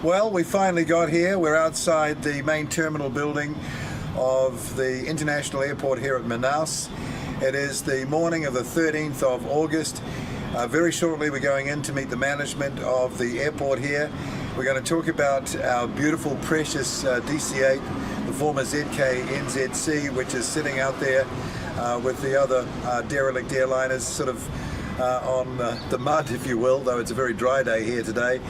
Well, we finally got here. We're outside the main terminal building of the international airport here at Manaus. It is the morning of the 13th of August. Very shortly we're going in to meet the management of the airport here. We're going to talk about our beautiful, precious DC-8, the former ZK NZC, which is sitting out there with the other derelict airliners sort of on the mud, if you will, though it's a very dry day here today.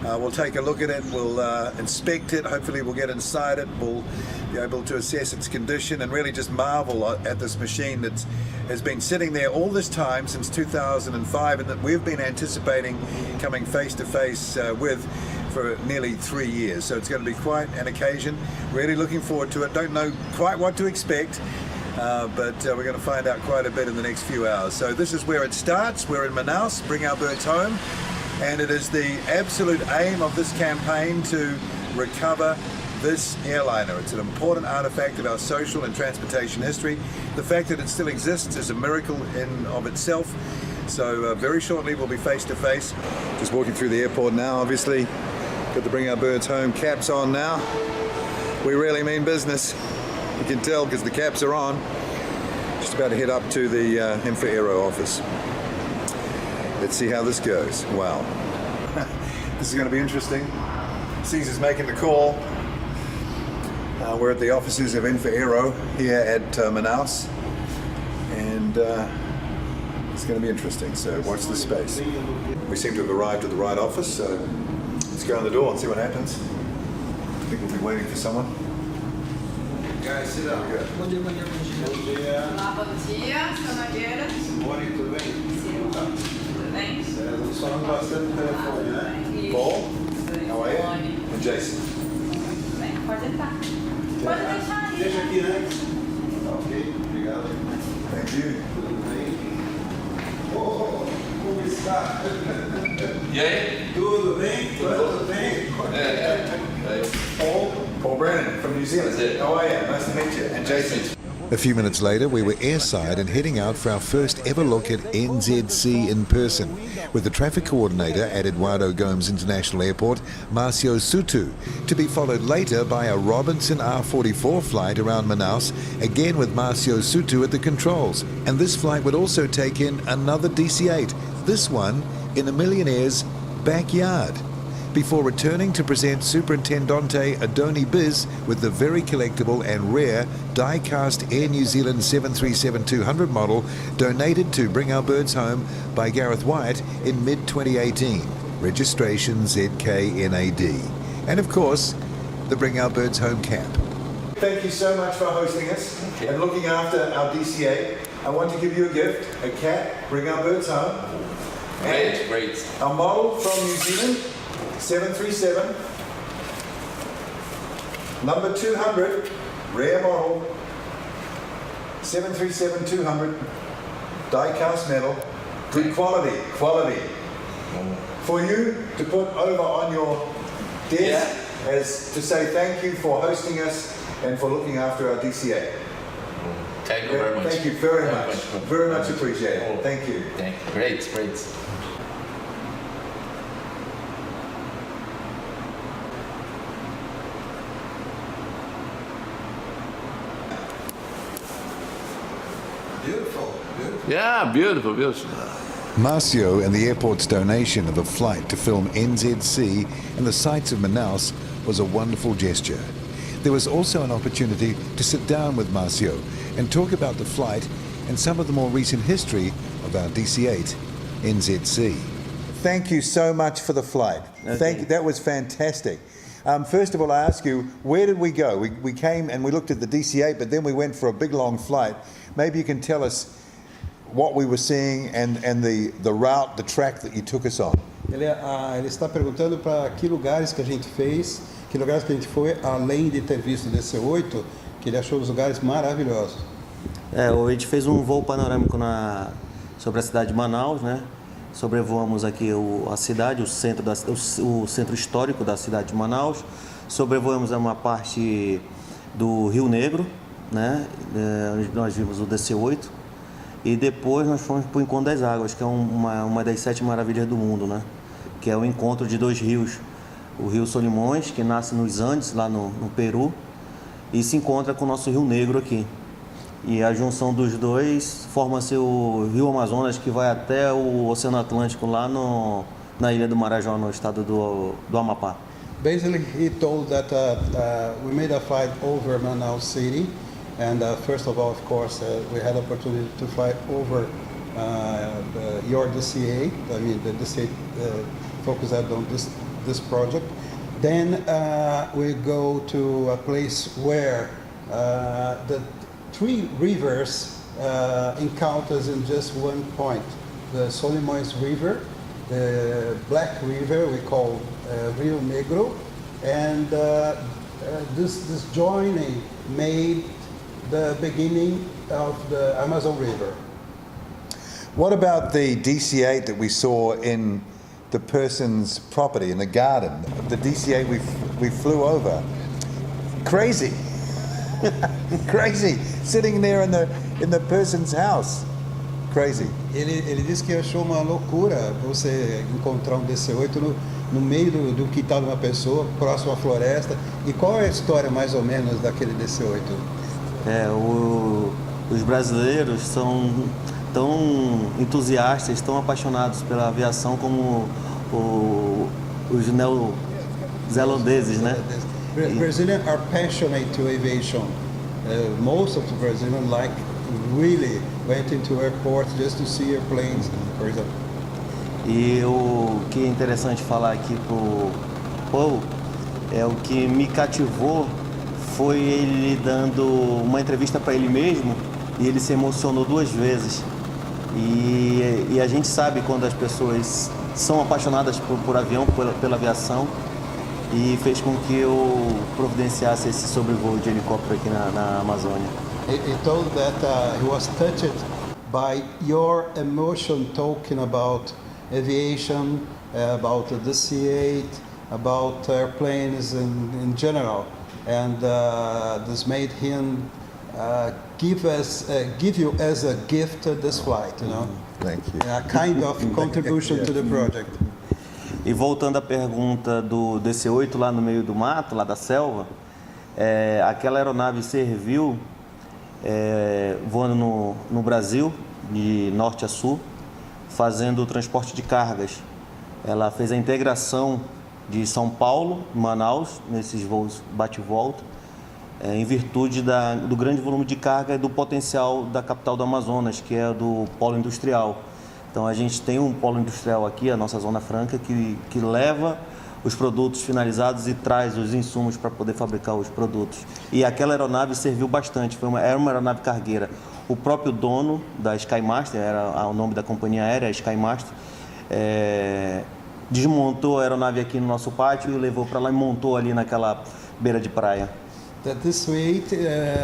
We'll take a look at it, we'll inspect it, hopefully we'll get inside it, we'll be able to assess its condition and really just marvel at this machine that has been sitting there all this time since 2005 and that we've been anticipating coming face to face with for nearly 3 years. So it's going to be quite an occasion. Really looking forward to it. Don't know quite what to expect, but we're going to find out quite a bit in the next few hours. So this is where it starts. We're in Manaus, Bring Our Birds Home, and it is the absolute aim of this campaign to recover this airliner. It's an important artifact of our social and transportation history. The fact that it still exists is a miracle in of itself. So very shortly we'll be face to face. Just walking through the airport now, obviously. Got the Bring Our Birds Home caps on now. We really mean business. You can tell because the caps are on. Just about to head up to the Infraero office. Let's see how this goes. Wow. This is going to be interesting. Caesar's making the call. We're at the offices of Infraero here at Manaus. And it's going to be interesting, so watch this space. We seem to have arrived at the right office, so let's go in the door and see what happens. I think we'll be waiting for someone. Guys, sit down. Bom dia, bom dia, bom dia. Bom dia. Olá, bom dia, Sra. Nogueira. Simone, tudo bem? Sim, tudo bem? Estamos falando bastante no telefone, né? Paul, how are you? Simone. And Jason. Tudo bem, pode entrar. Pode deixar aí. Deixa aqui, né? Ok, obrigado. Thank you. Tudo bem? Oh, como está? E aí? Tudo bem? Tudo bem? Paul Brennan from New Zealand. That's it. How are you? Nice to meet you. And Jason. A few minutes later, we were airside and heading out for our first ever look at NZC in person, with the traffic coordinator at Eduardo Gomes International Airport, Marcio Sutu, to be followed later by a Robinson R44 flight around Manaus, again with Marcio Sutu at the controls. And this flight would also take in another DC-8, this one in a millionaire's backyard, before returning to present Superintendente Adoni Biz with the very collectible and rare die-cast Air New Zealand 737-200 model donated to Bring Our Birds Home by Gareth Wyatt in mid-2018. Registration ZKNAD. And of course, the Bring Our Birds Home cap. Thank you so much for hosting us and looking after our DCA. I want to give you a gift, a cap, Bring Our Birds Home. And Great. a model from New Zealand, 737, number 200, rare model, 737-200, die-cast metal, good quality, for you to put over on your desk as to say thank you for hosting us and for looking after our DCA. Thank you very much. Thank you very much. Very much appreciated. Thank you. Thank you. Great. Beautiful. Yeah, beautiful. Marcio and the airport's donation of a flight to film NZC and the sights of Manaus was a wonderful gesture. There was also an opportunity to sit down with Marcio and talk about the flight and some of the more recent history of our DC-8 NZC. Thank you so much for the flight. Thank you. That was fantastic. First of all, I ask you, where did we go? We came and we looked at the DC-8, but then we went for a big long flight. Maybe you can tell us what we were seeing and the route, the track that you took us on. Ele está perguntando para que lugares que a gente fez, que lugares que a gente foi, além de ter visto o DC-8, que ele achou os lugares maravilhosos. A gente fez um voo panorâmico sobre a cidade de Manaus, né? Sobrevoamos aqui a cidade, o centro histórico da cidade de Manaus. Sobrevoamos uma parte do Rio Negro, né? Onde nós vimos o DC-8. E depois nós fomos para o Encontro das Águas, que é uma das 7 maravilhas do mundo, né? Que é o encontro de 2 rios, o rio Solimões, que nasce nos Andes, lá no Peru, e se encontra com o nosso Rio Negro aqui. E a junção dos dois forma-se o Rio Amazonas, que vai até o Oceano Atlântico, lá na Ilha do Marajó, no estado do Amapá. Basically, he told that we made a flight over Manaus City, and first of all, of course, we had the opportunity to fly over your DCA. I mean, the DCA focused on this project. Then we go to a place where the three rivers encounters in just one point: the Solimões River, the Black River we call Rio Negro, and this joining made the beginning of the Amazon River. What about the DC-8 that we saw in the person's property in the garden? The DC-8 we flew over. Crazy. Crazy. Sitting there in the person's house. Crazy. Ele disse que achou uma loucura você encontrar um DC-8 no meio do quintal de uma pessoa, próximo à floresta. E qual é a história mais ou menos daquele DC-8? Os brasileiros são tão entusiastas, tão apaixonados pela aviação como os neozelandeses, né? Brazilians are passionate to aviation. Most of the Brazilians really went into airports just to see airplanes, for example. E o que é interessante falar aqui pro Paul é o que me cativou foi ele dando uma entrevista para ele mesmo e ele se emocionou 2 vezes. E a gente sabe quando as pessoas são apaixonadas por avião, pela aviação, e fez com que eu providenciasse esse sobrevoo de helicóptero aqui na Amazônia. He told that he was touched by your emotion talking about aviation, about the DC-8, about airplanes in general, and this made him give you as a gift this flight, you know. Thank you. A kind of contribution to the project. E voltando à pergunta do DC-8 lá no meio do mato, lá da selva, aquela aeronave serviu voando no Brasil, de norte a sul, fazendo o transporte de cargas. Ela fez a integração de São Paulo, Manaus, nesses voos bate e volta, em virtude do grande volume de carga e do potencial da capital do Amazonas, que é do polo industrial. Então a gente tem um polo industrial aqui, a nossa Zona Franca, que leva os produtos finalizados e traz os insumos para poder fabricar os produtos. E aquela aeronave serviu bastante, era uma aeronave cargueira. O próprio dono da Skymaster, era o nome da companhia aérea, a Skymaster, desmontou a aeronave aqui no nosso pátio e levou para lá e montou ali naquela beira de praia. That this suite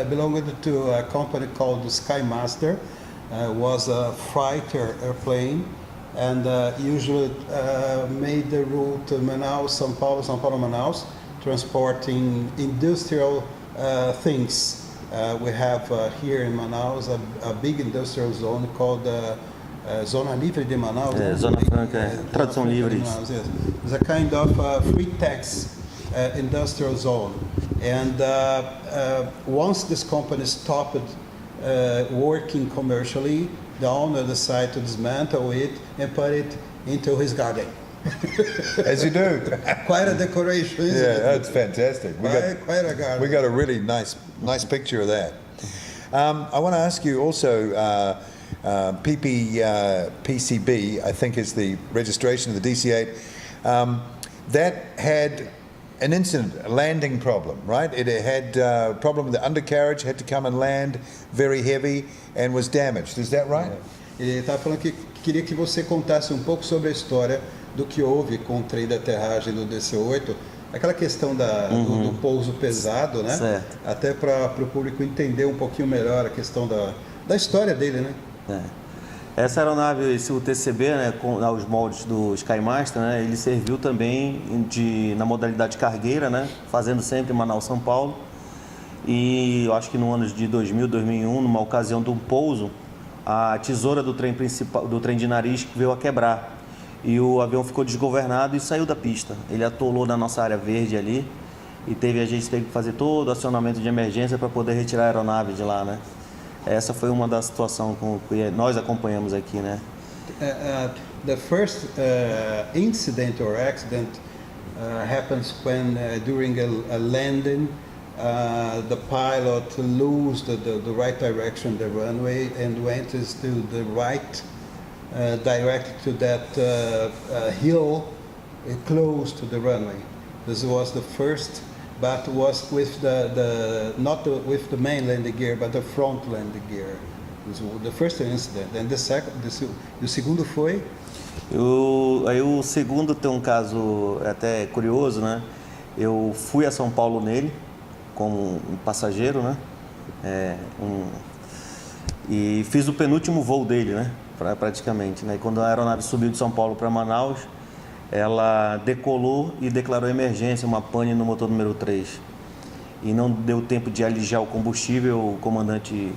belonged to a company called Skymaster, was a fighter airplane, and usually made the route Manaus, São Paulo, Manaus, transporting industrial things. We have here in Manaus a big industrial zone called Zona Livre de Manaus. Zona Franca, tradução livre. Yes. It's a kind of free tax industrial zone. And once this company stopped working commercially, the owner decided to dismantle it and put it into his garden. As you do. Quite a decoration, isn't it? Yeah, that's fantastic. Quite a garden. We got a really nice picture of that. I want to ask you also, PCB, I think is the registration of the DC-8, that had an incident, a landing problem, right? It had a problem with the undercarriage, had to come and land very heavy and was damaged. Is that right? Ele estava falando que queria que você contasse um pouco sobre a história do que houve com o trem de aterragem do DC-8, aquela questão do pouso pesado, né? Certo. Até para o público entender um pouquinho melhor a questão da história dele, né? Essa aeronave, o TCB, né, com os moldes do Skymaster, né, ele serviu também na modalidade cargueira, né, fazendo sempre Manaus, São Paulo. E eu acho que no ano de 2000, 2001, numa ocasião de um pouso, a tesoura do trem principal, do trem de nariz, veio a quebrar. e o avião ficou desgovernado e saiu da pista. Ele atolou na nossa área verde ali e a gente teve que fazer todo o acionamento de emergência para poder retirar a aeronave de lá, né? Essa foi uma das situações que nós acompanhamos aqui, né? The first incident or accident happens when during a landing the pilot loses the right direction the runway and went to the right direct to that hill close to the runway. This was the first, but was with not with the main landing gear, but the front landing gear. This was the first incident. And the segundo foi? Aí o segundo tem um caso até curioso, né? Eu fui a São Paulo nele como um passageiro, né? E fiz o penúltimo voo dele, né? Praticamente, né? E quando a aeronave subiu de São Paulo para Manaus, ela decolou e declarou emergência, uma pane no motor número 3. E não deu tempo de alijar o combustível, o comandante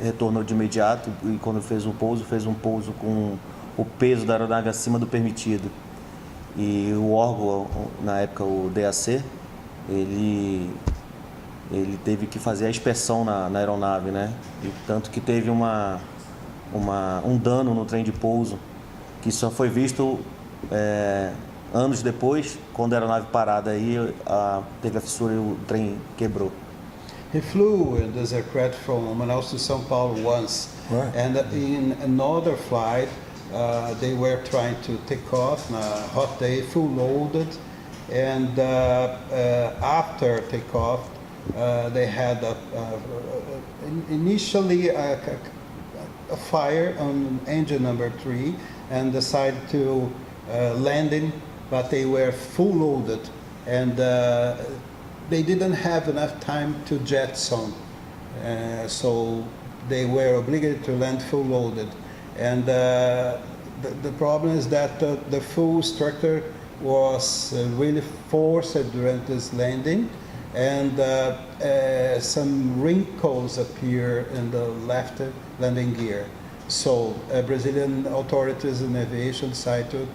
retornou de imediato e quando fez um pouso com o peso da aeronave acima do permitido. E o órgão, na época o DAC, ele teve que fazer a inspeção na aeronave, né? E tanto que teve um dano no trem de pouso, que só foi visto anos depois, quando a aeronave parada aí, teve a fissura e o trem quebrou. He flew in this aircraft from Manaus to São Paulo once, Right. and in another flight, they were trying to take off on a hot day, full loaded, and after takeoff, they had initially a fire on engine number 3 and decided to landing, but they were full loaded, and they didn't have enough time to jettison, so they were obligated to land full loaded. And the problem is that the fuel structure was really forced during this landing, and some wrinkles appear in the left landing gear. So Brazilian authorities in aviation decided to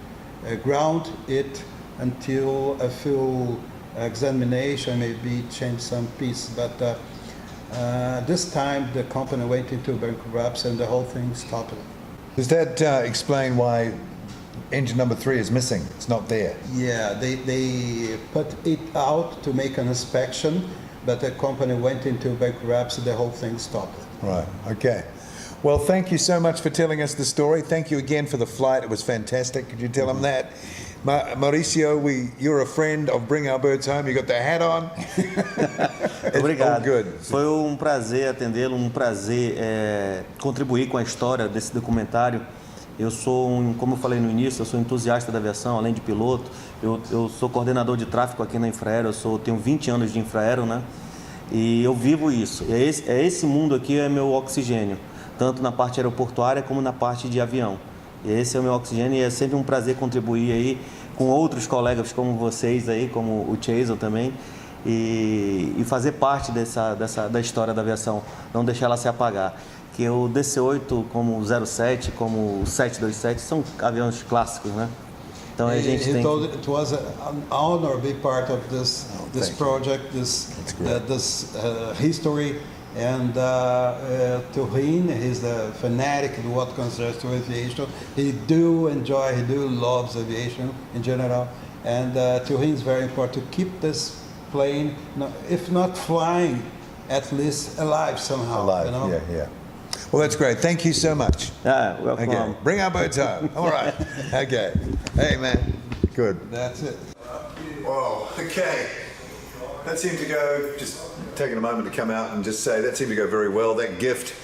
ground it until a full examination, maybe change some piece. But this time the company went into bankruptcy and the whole thing stopped. Does that explain why engine number 3 is missing? It's not there. Yeah, they put it out to make an inspection, but the company went into bankruptcy, the whole thing stopped. Right, okay. Well, thank you so much for telling us the story. Thank you again for the flight. It was fantastic. Could you tell them that? Mauricio, you're a friend of Bring Our Birds Home. You got the hat on. It's Obrigado. all good. Foi um prazer atendê-lo, um prazer contribuir com a história desse documentário. Eu sou, como eu falei no início, eu sou entusiasta da aviação, além de piloto. Eu sou coordenador de tráfego aqui na Infraero, tenho 20 anos de Infraero, né? E eu vivo isso. Esse mundo aqui é meu oxigênio, tanto na parte aeroportuária como na parte de avião. E esse é o meu oxigênio e é sempre um prazer contribuir aí com outros colegas como vocês aí, como o Chazel também, e fazer parte da história da aviação, não deixar ela se apagar. Que o DC-8, como o 07, como o 727, são aviões clássicos, né? Então a gente tem... It was an honor to be part of this thank you. project, this history. And to him, he's a fanatic in what concerns to aviation. He loves aviation in general. And to him, it's very important to keep this plane, if not flying, at least alive somehow. Alive, you know? yeah. Well, that's great. Thank you so much. Welcome. Okay, Bring Our Birds Home. All right. Okay. Hey, man. Good. That's it. Whoa, okay. That seemed to go, just taking a moment to come out and just say, that seemed to go very well. That gift,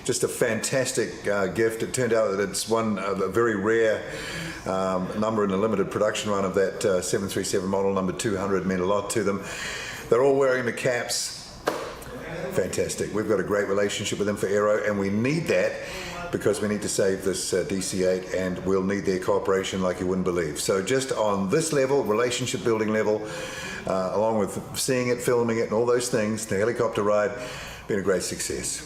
just a fantastic gift. It turned out that it's a very rare number in a limited production run of that 737 model, number 200, meant a lot to them. They're all wearing the caps. Fantastic. We've got a great relationship with them for Aero, and we need that because we need to save this DC-8, and we'll need their cooperation like you wouldn't believe. So just on this level, relationship building level, along with seeing it, filming it, and all those things, the helicopter ride, been a great success.